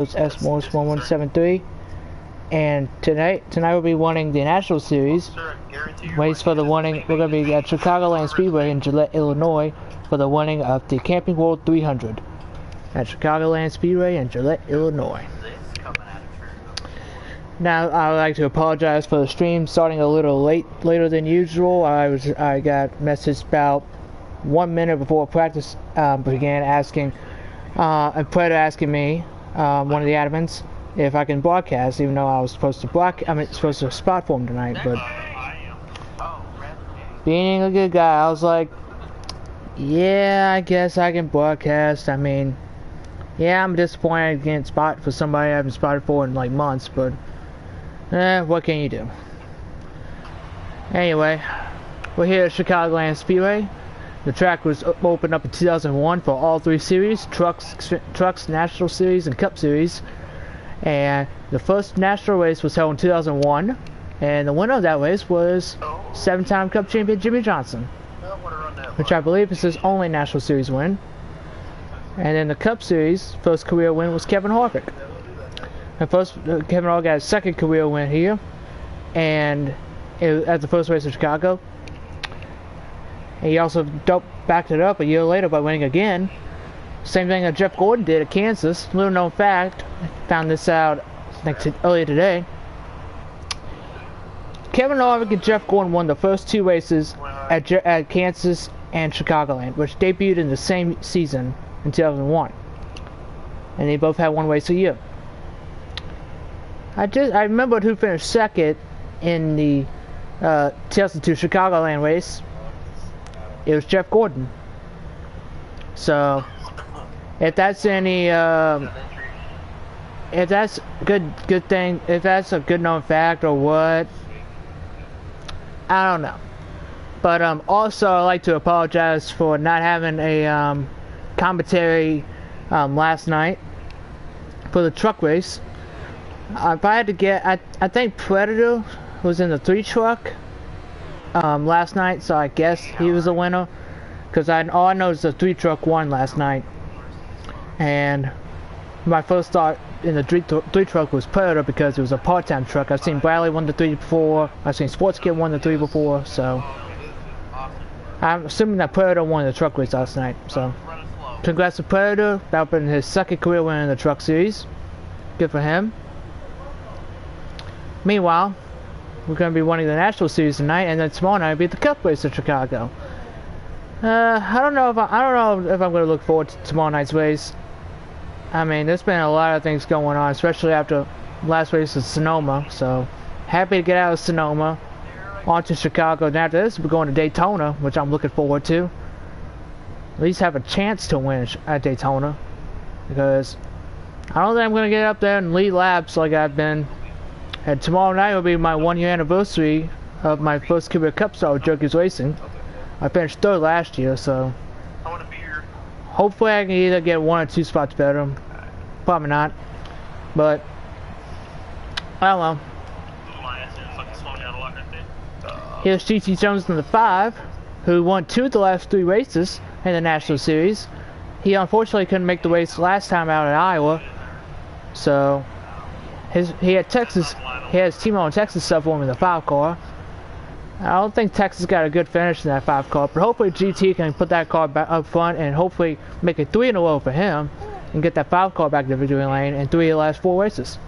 It's S-1173, and tonight we'll be winning the National Series. Race for the winning. We're going to be at Chicagoland Speedway in Gillette, Illinois, for the winning of the Camping World 300 at Chicagoland Speedway in Gillette, Illinois. Now, I would like to apologize for the stream starting a little later than usual. I got messaged about 1 minute before practice began, asking a player asking me, one of the admins, if I can broadcast, even though I was supposed to spot for him tonight. But being a good guy, I was like, yeah, I guess I can broadcast. I mean, yeah, I'm disappointed I can't spot for somebody I haven't spotted for in like months, but what can you do? Anyway, we're here at Chicagoland Speedway. The track was opened up in 2001 for all three series: trucks, National Series, and Cup Series. And the first national race was held in 2001, and the winner of that race was seven-time Cup champion Jimmy Johnson, which I believe is his only National Series win. And then the Cup Series first career win was Kevin Harvick. And Kevin Harvick got his second career win here, and at the first race in Chicago. And he also backed it up a year later by winning again. Same thing that Jeff Gordon did at Kansas. Little known fact, I found this out earlier today. Kevin Harvick and Jeff Gordon won the first two races at Kansas and Chicagoland, which debuted in the same season in 2001. And they both had one race a year. I remembered who finished second in the 2002 Chicagoland race. It was Jeff Gordon. So, if that's any, if that's good thing, if that's a good known fact or what, I don't know. But also, I'd like to apologize for not having a commentary last night for the truck race. If I had to get, I think Predator was in the 3 truck last night, so I guess he was the winner, because all I know is the 3 truck won last night. And my first thought in the 3 truck was Predator, because it was a part-time truck. I've seen Bradley won the 3 before, I've seen Sports Kid won the 3 before, so I'm assuming that Predator won the truck race last night. So congrats to Predator. That would have been his second career win in the truck series. Good for him. Meanwhile, we're going to be winning the National Series tonight, and then tomorrow night will be the Cup race in Chicago. I don't know if I'm going to look forward to tomorrow night's race. I mean, there's been a lot of things going on, especially after last race in Sonoma. So happy to get out of Sonoma, on to Chicago. And after this, we're going to Daytona, which I'm looking forward to. At least have a chance to win at Daytona, because I don't think I'm going to get up there and lead laps like I've been. And tomorrow night will be my 1-year anniversary of my first career Cup start with Jerky's Racing. I finished 3rd last year, so hopefully I can either get 1 or 2 spots better. Probably not, but I don't know. Here's GT Jones in the 5, who won 2 of the last 3 races in the National Series. He unfortunately couldn't make the race last time out at Iowa, so he had his team on Texas sub for him in the 5 car. I don't think Texas got a good finish in that 5 car, but hopefully GT can put that car back up front and hopefully make it 3 in a row for him and get that 5 car back to the victory lane in 3 of the last 4 races.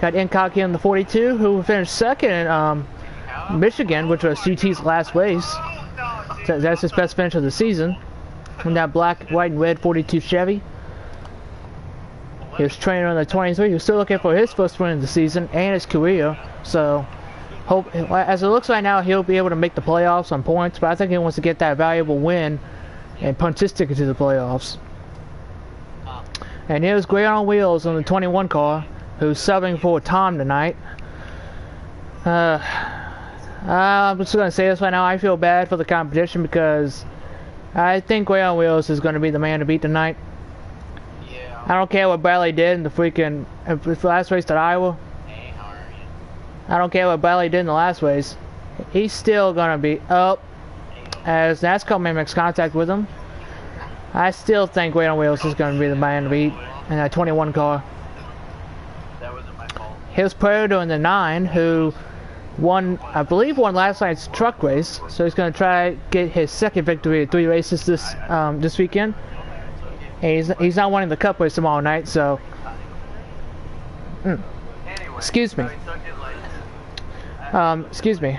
Got Incock here in the 42, who finished second in Michigan, which was GT's last race. So that's his best finish of the season in that black, white, and red 42 Chevy. Here's Trainer on the 23, who's still looking for his first win of the season and his career. So, as it looks right now, he'll be able to make the playoffs on points, but I think he wants to get that valuable win and punch his ticket to the playoffs. And here's Gray on Wheels on the 21 car, who's subbing for Tom tonight. I'm just going to say this right now, I feel bad for the competition, because I think Gray on Wheels is going to be the man to beat tonight. I don't care what Bradley did in the last race at Iowa. I don't care what Bradley did in the last race. He's still going to be up, as NASCAR makes contact with him. I still think Wade on Wheels is going to be the man to beat. in that 21 car. That wasn't my fault. Here's Predator in the 9, who won, I believe, won last night's truck race. So he's going to try get his second victory at 3 races this weekend. And he's not winning the Cup race tomorrow night, so. Excuse me. Excuse me.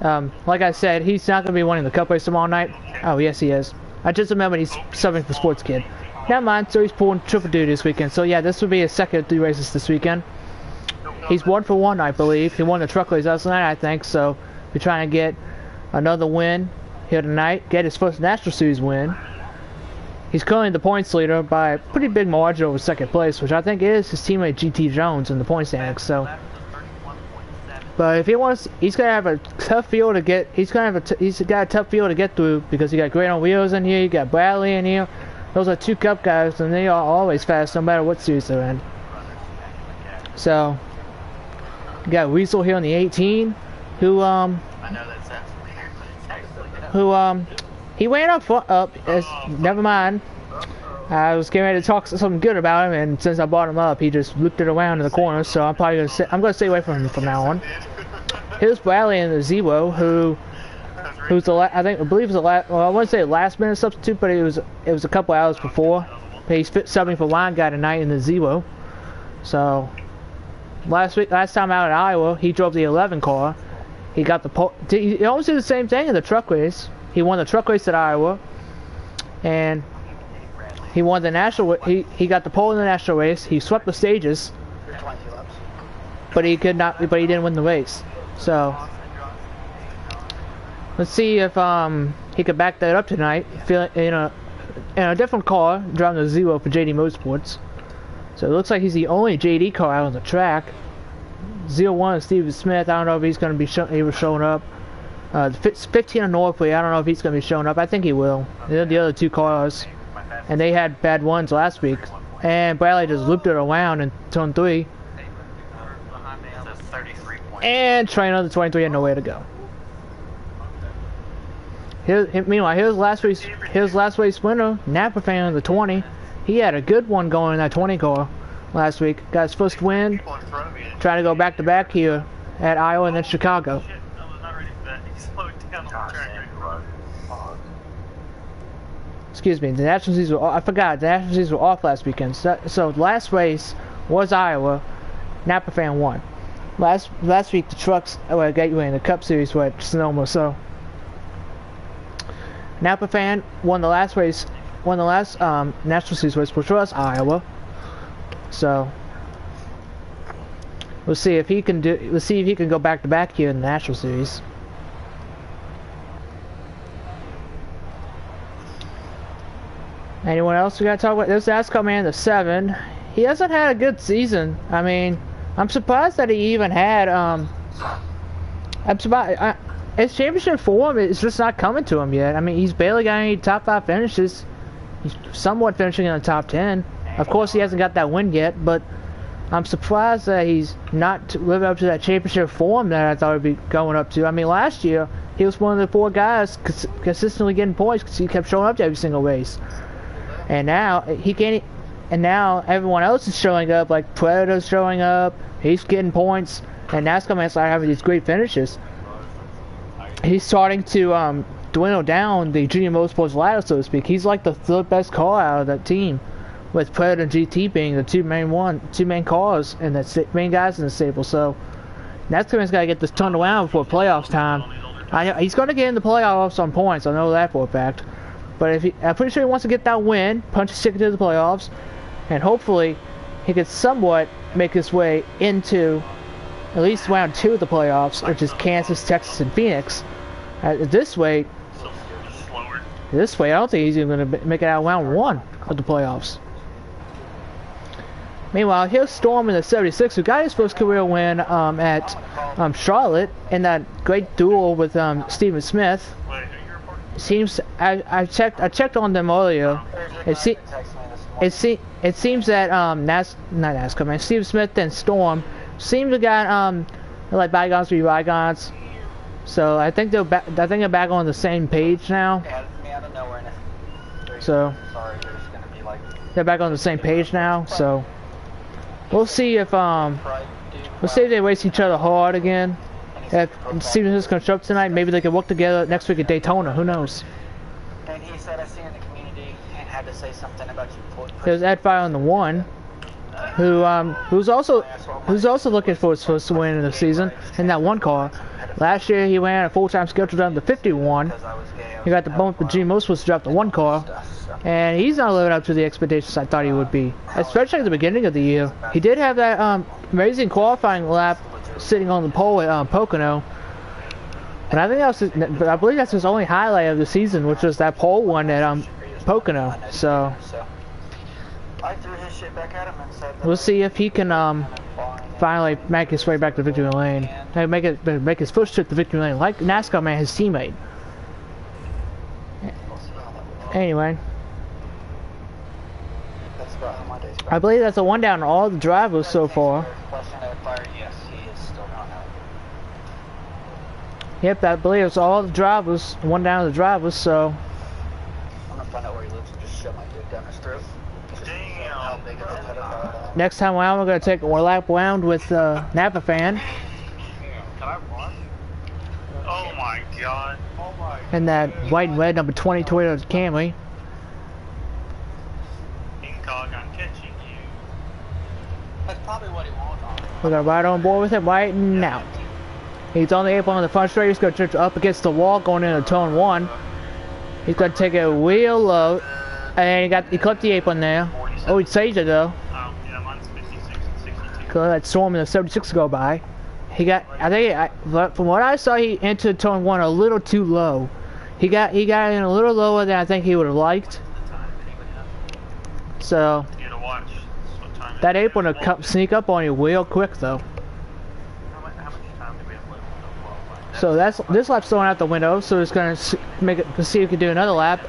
Like I said, he's not going to be winning the Cup race tomorrow night. Oh, yes, he is. I just remembered he's subbing for Sports Kid. Never mind, so he's pulling triple duty this weekend. So yeah, this will be his second of 3 races this weekend. He's 1 for 1, I believe. He won the truck race last night, I think. So we're trying to get another win here tonight. Get his first National Series win. He's currently the points leader by a pretty big margin over second place, which I think is his teammate GT Jones in the point standings. So, but if he wants, he's gonna have a tough field to get. He's got a tough field to get through because you got Great on Wheels in here, you got Bradley in here. Those are 2 Cup guys, and they are always fast, no matter what series they're in. So, you got Weasel here in the 18, who I know that sounds weird, but it's actually he ran up. Never mind. I was getting ready to talk something good about him, and since I brought him up, he just looped it around in the corner. So I'm probably gonna stay away from him from now on. Here's Bradley in the Zero, who's the I believe was the last. Well, I wouldn't say last minute substitute, but it was a couple hours before. He's subbing for Line Guy tonight in the Zero. So last time out at Iowa, he drove the 11 car. He got the pole. He almost did the same thing in the truck race. He won the truck race at Iowa, and he won the national. He got the pole in the national race. He swept the stages, but he didn't win the race. So let's see if he could back that up tonight. In a different car, driving the Zero for JD Motorsports. So it looks like he's the only JD car out on the track. 01 is Steven Smith. I don't know if he's going to be showing up. 15 on Northway, I don't know if he's going to be showing up. I think he will. They're the other 2 cars. And they had bad ones last week. And Bradley just looped it around in turn 3. And trainer the 23 had nowhere to go. Meanwhile, here's last race winner, Napa fan of the 20. He had a good one going in that 20 car last week. Got his first win. Trying to go back to back here at Iowa and then Chicago. Excuse me, the National Series were I forgot, the National Series were off last weekend. So last race was Iowa. Napa fan won. Last week the trucks got you in the Cup Series were at Sonoma, so Napa fan won the last race, National Series race, which was Iowa. So we'll see if he can go back to back here in the National Series. Anyone else we gotta talk about? This Nascar man, the 7. He hasn't had a good season. I mean, I'm surprised that he even had his championship form is just not coming to him yet. I mean, he's barely got any top 5 finishes. He's somewhat finishing in the top 10. Of course, he hasn't got that win yet, but I'm surprised that he's not living up to that championship form that I thought he'd be going up to. I mean, last year he was one of the 4 guys consistently getting points because he kept showing up to every single race. And now he can't. And now everyone else is showing up, like Predator's showing up. He's getting points, and NASCAR man's starting having these great finishes. He's starting to dwindle down the junior motorsports ladder, so to speak. He's like the 3rd best car out of that team, with Predator and GT being the two main cars and the main guys in the stable. So NASCAR man's got to get this turned around before playoffs time. He's going to get in the playoffs on points. I know that for a fact. But I'm pretty sure he wants to get that win, punch his ticket to the playoffs, and hopefully he could somewhat make his way into at least round 2 of the playoffs, which is Kansas, Texas, and Phoenix. This way, I don't think he's even going to make it out of round 1 of the playoffs. Meanwhile, here's Storm in the 76, who got his first career win at Charlotte in that great duel with Steven Smith. Seems I checked on them earlier. It seems that not NASCAR man, Steve Smith and Storm seem to got like bygones be bygones. So I think they're back on the same page now. Yeah, me out of nowhere. So sorry, there's gonna be like they're back on the same page now. So we'll see if they race each other hard again. If Steven is going to show up tonight, maybe they can work together next week at Daytona. Who knows? And he said, I see in the community and had to say something about you. There's Ed Fire on the 1, who's also looking for his first win of the season in that one car. Last year he ran a full-time schedule down to 51. He got the bump with G Most was to drop the 1 car, and he's not living up to the expectations I thought he would be, especially at the beginning of the year. He did have that amazing qualifying lap sitting on the pole at Pocono, but I think I believe that's his only highlight of the season, which was that pole one at Pocono. So I threw his shit back at him and said we'll see if he can finally make his way back to victory lane. Make his first trip to victory lane, like NASCAR man, his teammate. Anyway, I believe that's a 1 down on all the drivers so far. Yep, I believe it's all the drivers, 1 down to the drivers. So I'm gonna find out where he lives and just shove my dick down his throat. Next time around, we're gonna take a lap round with Napa fan. Can I run? Oh my god. Oh my. And that white and red number 20 Toyota Camry. Incog, I'm catching you. That's probably what he wants on. We're gonna ride on board with him right now. He's on the apron on the front straight. He's gonna turn up against the wall going into turn 1. He's gonna take it real low, and he clipped the apron there. Oh, he saved it though. Oh, yeah, mine's 56 and 62. Cause that storm in the 76 go by. He got, from what I saw, he entered turn 1 a little too low. He got in a little lower than I think he would have liked. So that apron will sneak up on you real quick though. So this lap's thrown out the window, so it's gonna make it to see if he can do another lap.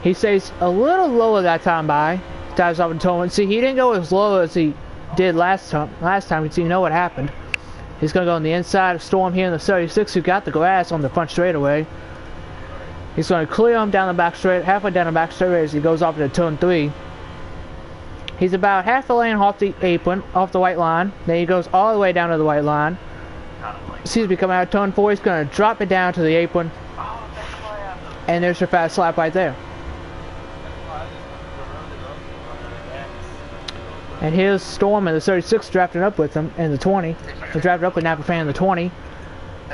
He stays a little lower that time by. Dives off in turn 1. See, he didn't go as low as he did last time, because you know what happened. He's gonna go on the inside of Storm here in the 36, who got the grass on the front straightaway. He's gonna clear him down the back straight, halfway down the back straightaway as he goes off into turn 3. He's about half a lane off the apron, off the white line. Then he goes all the way down to the white line. Seems to be coming out of turn 4. He's gonna drop it down to the apron, and there's your fast lap right there. And here's Storm in the 36 drafting up with him in the 20. He drafted up with Napa Fan in the 20.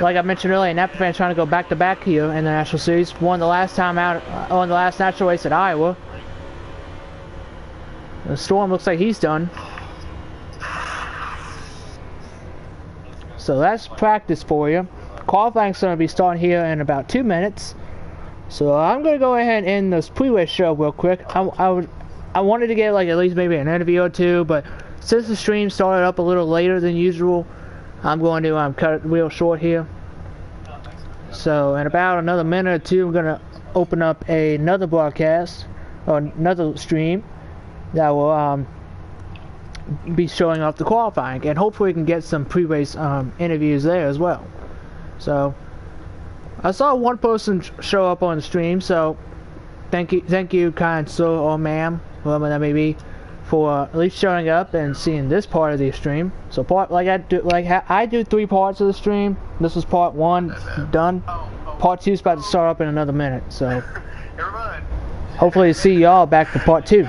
Like I mentioned earlier, Napa Fan trying to go back-to-back here in the National Series. Won the last time out on the last national race at Iowa. The Storm looks like he's done. So that's practice for you. Qualifying's going to be starting here in about 2 minutes. So I'm going to go ahead and end this pre-race show real quick. I wanted to get like at least maybe an interview or two, but since the stream started up a little later than usual, I'm going to cut it real short here. So in about another minute or two, I'm going to open up another broadcast or another stream that will be showing off the qualifying, and hopefully we can get some pre-race interviews there as well. So I saw one person show up on the stream, so thank you, kind sir or ma'am, whoever that may be, for at least showing up and seeing this part of the stream. So I do 3 parts of the stream. This was part 1 done. Part 2 is about to start up in another minute. So hopefully see y'all back for part 2.